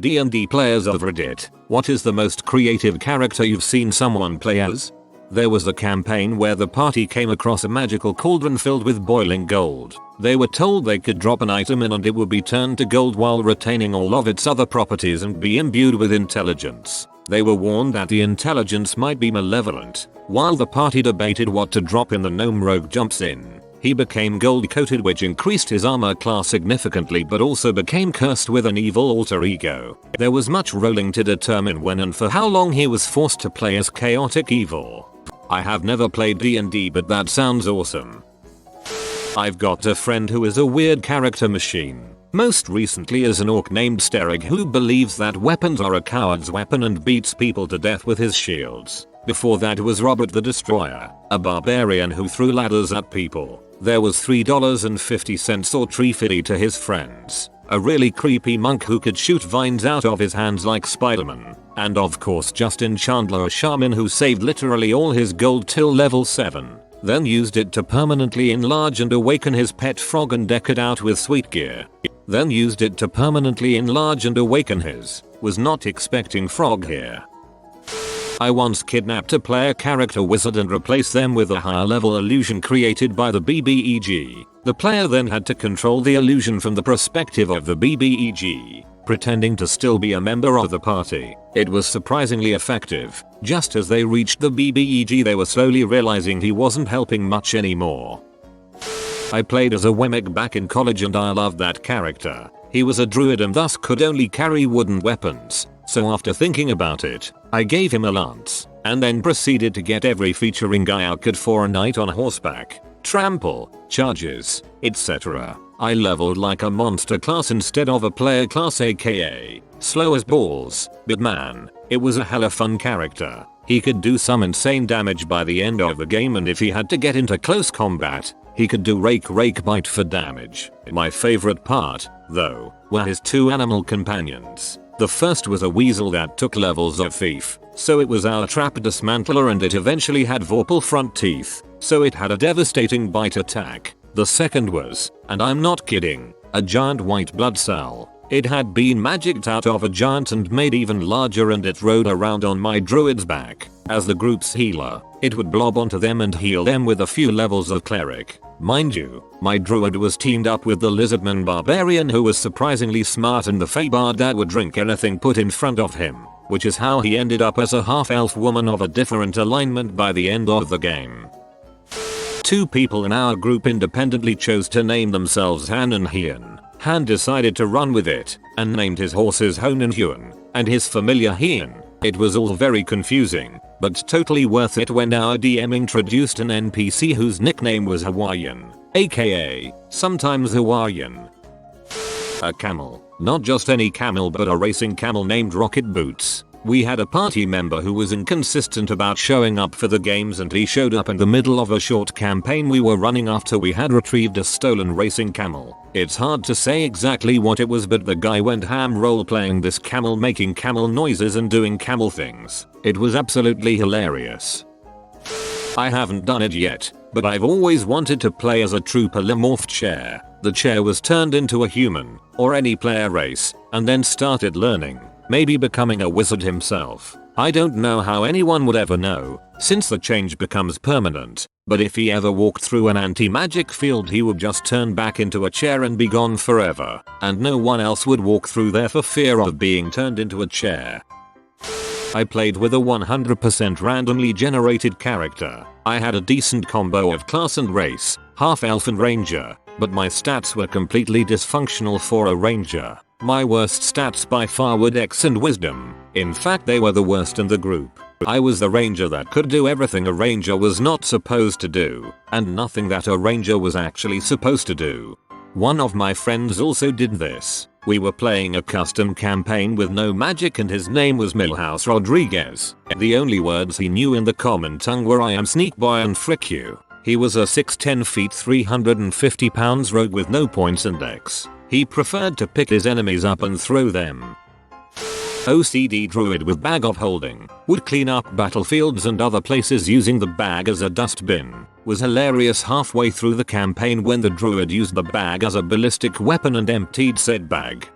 D&D players of Reddit, what is the most creative character you've seen someone play as? There was a campaign where the party came across a magical cauldron filled with boiling gold. They were told they could drop an item in and it would be turned to gold while retaining all of its other properties and be imbued with intelligence. They were warned that the intelligence might be malevolent. While the party debated what to drop in, the gnome rogue jumps in. He became gold coated, which increased his armor class significantly, but also became cursed with an evil alter ego. There was much rolling to determine when and for how long he was forced to play as chaotic evil. I have never played D&D, but that sounds awesome. I've got a friend who is a weird character machine. Most recently is an orc named Sterig who believes that weapons are a coward's weapon and beats people to death with his shields. Before that was Robert the Destroyer, a barbarian who threw ladders at people. There was $3.50 or $3.50 to his friends. A really creepy monk who could shoot vines out of his hands like Spider-Man. And of course Justin Chandler, a shaman who saved literally all his gold till level 7. Then used it to permanently enlarge and awaken his pet frog and deck it out with sweet gear. Then used it to permanently enlarge and awaken his. Was not expecting frog here. I once kidnapped a player character wizard and replaced them with a higher level illusion created by the BBEG. The player then had to control the illusion from the perspective of the BBEG, pretending to still be a member of the party. It was surprisingly effective. Just as they reached the BBEG, they were slowly realizing he wasn't helping much anymore. I played as a Wemmick back in college and I loved that character. He was a druid and thus could only carry wooden weapons. So after thinking about it, I gave him a lance, and then proceeded to get every featuring guy I could for a night on horseback, trample, charges, etc. I leveled like a monster class instead of a player class, aka slow as balls, but man, it was a hella fun character. He could do some insane damage by the end of the game, and if he had to get into close combat, he could do rake bite for damage. My favorite part, though, were his two animal companions. The first was a weasel that took levels of thief, so it was our trap dismantler, and it eventually had vorpal front teeth, so it had a devastating bite attack. The second was, and I'm not kidding, a giant white blood cell. It had been magicked out of a giant and made even larger, and it rode around on my druid's back. As the group's healer, it would blob onto them and heal them with a few levels of cleric. Mind you, my druid was teamed up with the lizardman barbarian who was surprisingly smart, and the fey bard that would drink anything put in front of him, which is how he ended up as a half-elf woman of a different alignment by the end of the game. Two people in our group independently chose to name themselves Han and Hien. Han decided to run with it, and named his horses Hone and Huan, and his familiar Hien. It was all very confusing, but totally worth it when our DM introduced an NPC whose nickname was Hawaiian, aka sometimes Hawaiian. A camel. Not just any camel, but a racing camel named Rocket Boots. We had a party member who was inconsistent about showing up for the games, and he showed up in the middle of a short campaign we were running after we had retrieved a stolen racing camel. It's hard to say exactly what it was, but the guy went ham role-playing this camel, making camel noises and doing camel things. It was absolutely hilarious. I haven't done it yet, but I've always wanted to play as a true polymorphed chair. The chair was turned into a human, or any player race, and then started learning. Maybe becoming a wizard himself. I don't know how anyone would ever know, since the change becomes permanent, but if he ever walked through an anti-magic field, he would just turn back into a chair and be gone forever, and no one else would walk through there for fear of being turned into a chair. I played with a 100% randomly generated character. I had a decent combo of class and race, half elf and ranger, but my stats were completely dysfunctional for a ranger. My worst stats by far were dex and wisdom. In fact, they were the worst in the group. I was the ranger that could do everything a ranger was not supposed to do, and nothing that a ranger was actually supposed to do. One of my friends also did this. We were playing a custom campaign with no magic, and his name was Milhouse Rodriguez. The only words he knew in the common tongue were "I am sneak boy" and "frick you." He was a 6'10" 350 pounds rogue with no points and dex. He preferred to pick his enemies up and throw them. OCD druid with bag of holding, would clean up battlefields and other places using the bag as a dustbin. Was hilarious halfway through the campaign when the druid used the bag as a ballistic weapon and emptied said bag.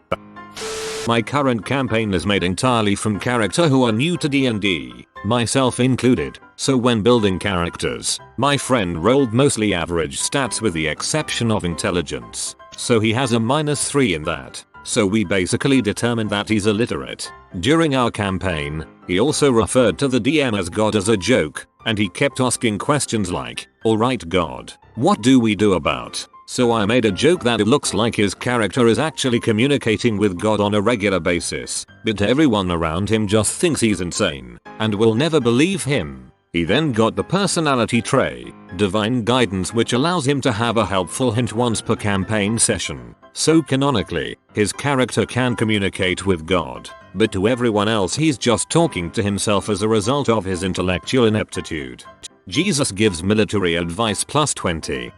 My current campaign is made entirely from characters who are new to D&D, myself included, so when building characters, my friend rolled mostly average stats with the exception of intelligence, so he has a -3 in that, so we basically determined that he's illiterate. During our campaign, he also referred to the DM as God as a joke, and he kept asking questions like, "Alright God, what do we do about?" So I made a joke that it looks like his character is actually communicating with God on a regular basis, but everyone around him just thinks he's insane, and will never believe him. He then got the personality trait, Divine Guidance, which allows him to have a helpful hint once per campaign session, so canonically, his character can communicate with God, but to everyone else he's just talking to himself as a result of his intellectual ineptitude. Jesus gives military advice +20.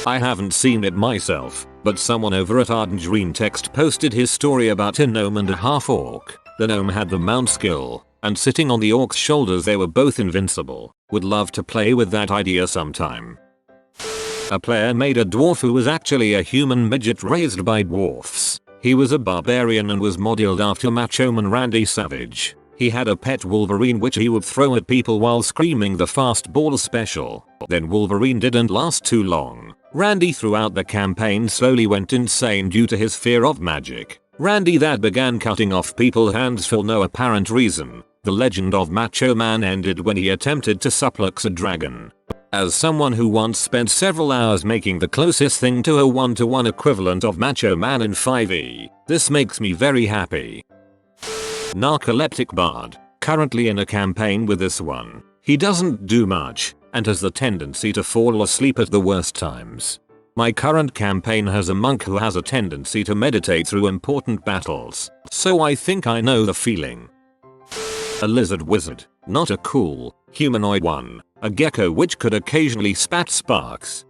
I haven't seen it myself, but someone over at Ardengreen Text posted his story about a gnome and a half-orc. The gnome had the mount skill, and sitting on the orc's shoulders they were both invincible. Would love to play with that idea sometime. A player made a dwarf who was actually a human midget raised by dwarfs. He was a barbarian and was modeled after Macho Man Randy Savage. He had a pet Wolverine which he would throw at people while screaming the fastball special. Then Wolverine didn't last too long. Randy throughout the campaign slowly went insane due to his fear of magic. Randy that began cutting off people's hands for no apparent reason. The legend of Macho Man ended when he attempted to suplex a dragon. As someone who once spent several hours making the closest thing to a 1-to-1 equivalent of Macho Man in 5e, this makes me very happy. Narcoleptic Bard, currently in a campaign with this one. He doesn't do much, and has the tendency to fall asleep at the worst times. My current campaign has a monk who has a tendency to meditate through important battles, so I think I know the feeling. A lizard wizard, not a cool, humanoid one, a gecko which could occasionally spat sparks.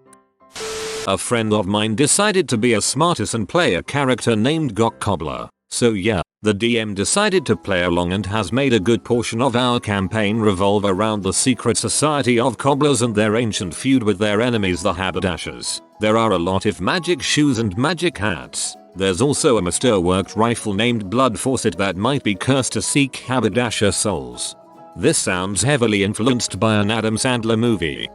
A friend of mine decided to be a smartass and play a character named Cobbler, so yeah, the DM decided to play along and has made a good portion of our campaign revolve around the secret society of cobblers and their ancient feud with their enemies the haberdashers. There are a lot of magic shoes and magic hats. There's also a masterworked rifle named Blood Faucet that might be cursed to seek haberdasher souls. This sounds heavily influenced by an Adam Sandler movie.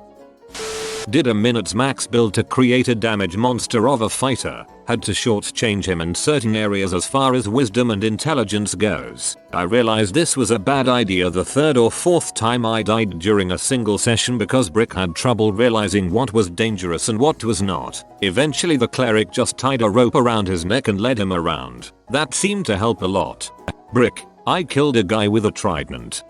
Did a minute's max build to create a damage monster of a fighter. Had to shortchange him in certain areas as far as wisdom and intelligence goes. I realized this was a bad idea the third or fourth time I died during a single session because Brick had trouble realizing what was dangerous and what was not. Eventually the cleric just tied a rope around his neck and led him around. That seemed to help a lot. Brick, I killed a guy with a trident.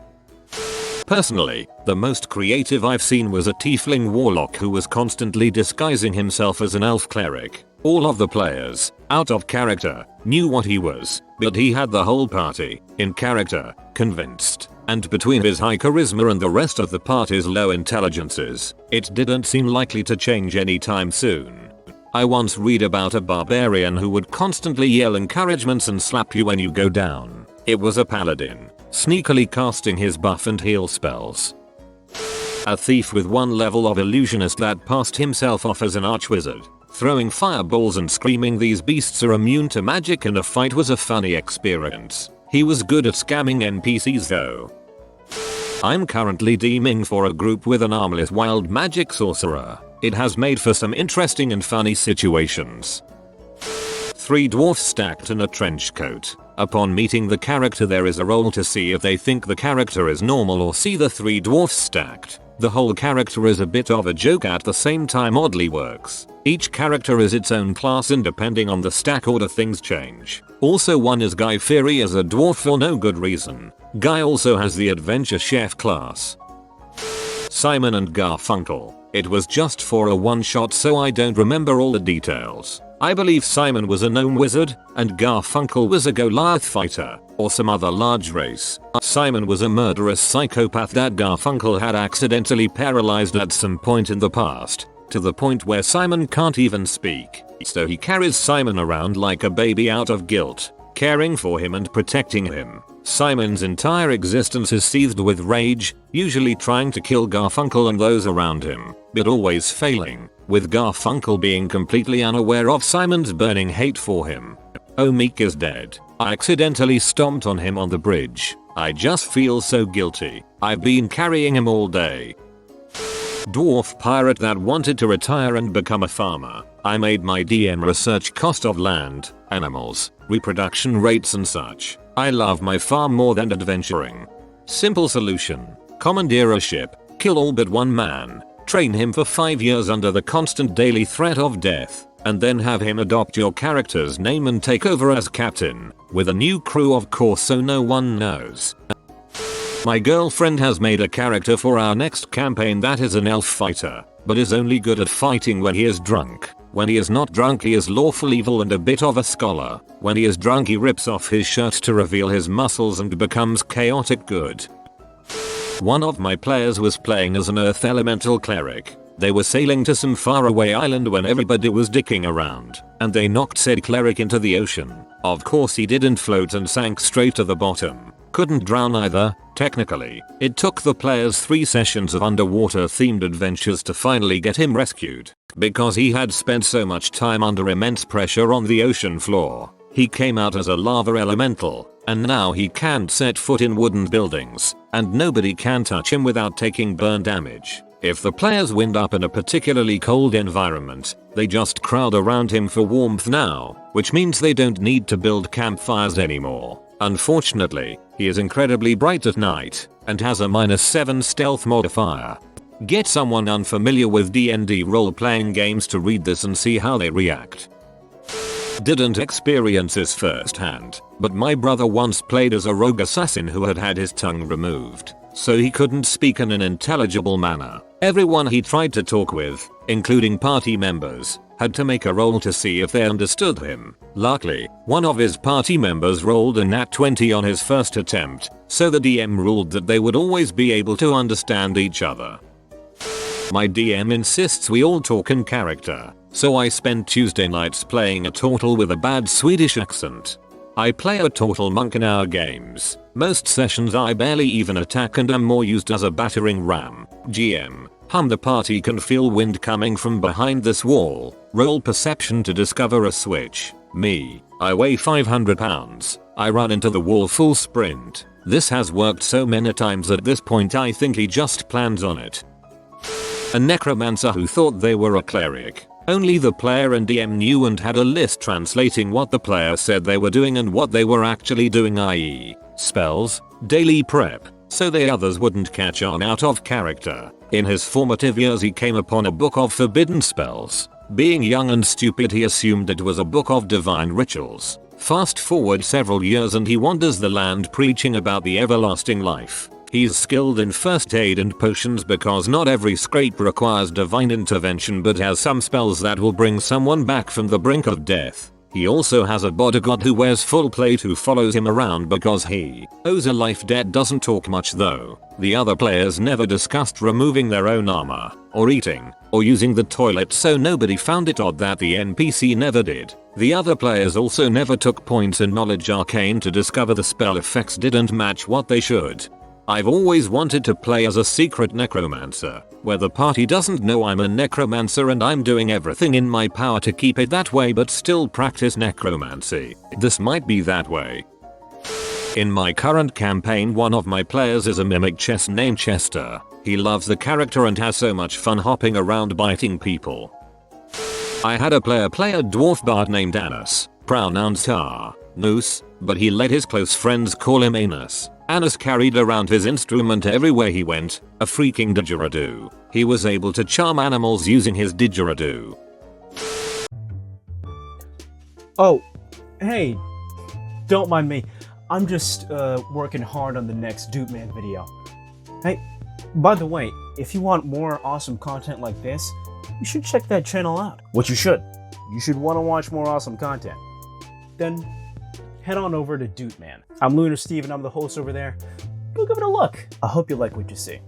Personally, the most creative I've seen was a tiefling warlock who was constantly disguising himself as an elf cleric. All of the players, out of character, knew what he was, but he had the whole party, in character, convinced. And between his high charisma and the rest of the party's low intelligences, it didn't seem likely to change anytime soon. I once read about a barbarian who would constantly yell encouragements and slap you when you go down. It was a paladin, sneakily casting his buff and heal spells. A thief with one level of illusionist that passed himself off as an archwizard, throwing fireballs and screaming these beasts are immune to magic in a fight was a funny experience. He was good at scamming NPCs though. I'm currently DMing for a group with an armless wild magic sorcerer. It has made for some interesting and funny situations. 3 dwarfs stacked in a trench coat. Upon meeting the character there is a roll to see if they think the character is normal or see the 3 dwarfs stacked. The whole character is a bit of a joke at the same time oddly works. Each character is its own class and depending on the stack order things change. Also one is Guy Fieri as a dwarf for no good reason. Guy also has the adventure chef class. Simon and Garfunkel. It was just for a one shot so I don't remember all the details. I believe Simon was a gnome wizard, and Garfunkel was a Goliath fighter, or some other large race. Simon was a murderous psychopath that Garfunkel had accidentally paralyzed at some point in the past, to the point where Simon can't even speak. So he carries Simon around like a baby out of guilt, caring for him and protecting him. Simon's entire existence is seethed with rage, usually trying to kill Garfunkel and those around him, but always failing, with Garfunkel being completely unaware of Simon's burning hate for him. Omeek is dead. I accidentally stomped on him on the bridge. I just feel so guilty. I've been carrying him all day. Dwarf pirate that wanted to retire and become a farmer. I made my DM research cost of land, animals, reproduction rates and such. I love my farm more than adventuring. Simple solution. Commandeer a ship, kill all but one man, train him for 5 years under the constant daily threat of death, and then have him adopt your character's name and take over as captain, with a new crew of course so no one knows. My girlfriend has made a character for our next campaign that is an elf fighter, but is only good at fighting when he is drunk. When he is not drunk he is lawful evil and a bit of a scholar. When he is drunk he rips off his shirt to reveal his muscles and becomes chaotic good. One of my players was playing as an earth elemental cleric. They were sailing to some faraway island when everybody was dicking around, and they knocked said cleric into the ocean. Of course he didn't float and sank straight to the bottom. Couldn't drown either, technically. It took the players 3 sessions of underwater themed adventures to finally get him rescued, because he had spent so much time under immense pressure on the ocean floor. He came out as a lava elemental, and now he can't set foot in wooden buildings, and nobody can touch him without taking burn damage. If the players wind up in a particularly cold environment, they just crowd around him for warmth now, which means they don't need to build campfires anymore. Unfortunately, he is incredibly bright at night, and has a -7 stealth modifier. Get someone unfamiliar with D&D role-playing games to read this and see how they react. Didn't experience this firsthand, but my brother once played as a rogue assassin who had had his tongue removed, so he couldn't speak in an intelligible manner. Everyone he tried to talk with, including party members, had to make a roll to see if they understood him. Luckily, one of his party members rolled a nat 20 on his first attempt, so the DM ruled that they would always be able to understand each other. My DM insists we all talk in character, so I spend Tuesday nights playing a turtle with a bad Swedish accent. I play a turtle monk in our games. Most sessions I barely even attack and am more used as a battering ram. GM. The party can feel wind coming from behind this wall. Roll perception to discover a switch. Me. I weigh 500 pounds. I run into the wall full sprint. This has worked so many times at this point I think he just plans on it. A necromancer who thought they were a cleric. Only the player and DM knew and had a list translating what the player said they were doing and what they were actually doing, i.e. spells, daily prep, so the others wouldn't catch on out of character. In his formative years he came upon a book of forbidden spells. Being young and stupid he assumed it was a book of divine rituals. Fast forward several years and he wanders the land preaching about the everlasting life. He's skilled in first aid and potions because not every scrape requires divine intervention but has some spells that will bring someone back from the brink of death. He also has a bodyguard who wears full plate who follows him around because he owes a life debt. Doesn't talk much though. The other players never discussed removing their own armor, or eating, or using the toilet, so nobody found it odd that the NPC never did. The other players also never took points in knowledge arcane to discover the spell effects didn't match what they should. I've always wanted to play as a secret necromancer, where the party doesn't know I'm a necromancer and I'm doing everything in my power to keep it that way but still practice necromancy. This might be that way. In my current campaign one of my players is a mimic chess named Chester. He loves the character and has so much fun hopping around biting people. I had a player play a dwarf bard named Anus, pronouns are Noose, but he let his close friends call him Anus. Anus carried around his instrument everywhere he went, a freaking didgeridoo. He was able to charm animals using his didgeridoo. Oh, hey, don't mind me. I'm just working hard on the next Updoot Man video. Hey, by the way, if you want more awesome content like this, you should check that channel out. What you should want to watch more awesome content. Then head on over to Updoot Man. I'm Lunar Steve and I'm the host over there. Go give it a look. I hope you like what you see.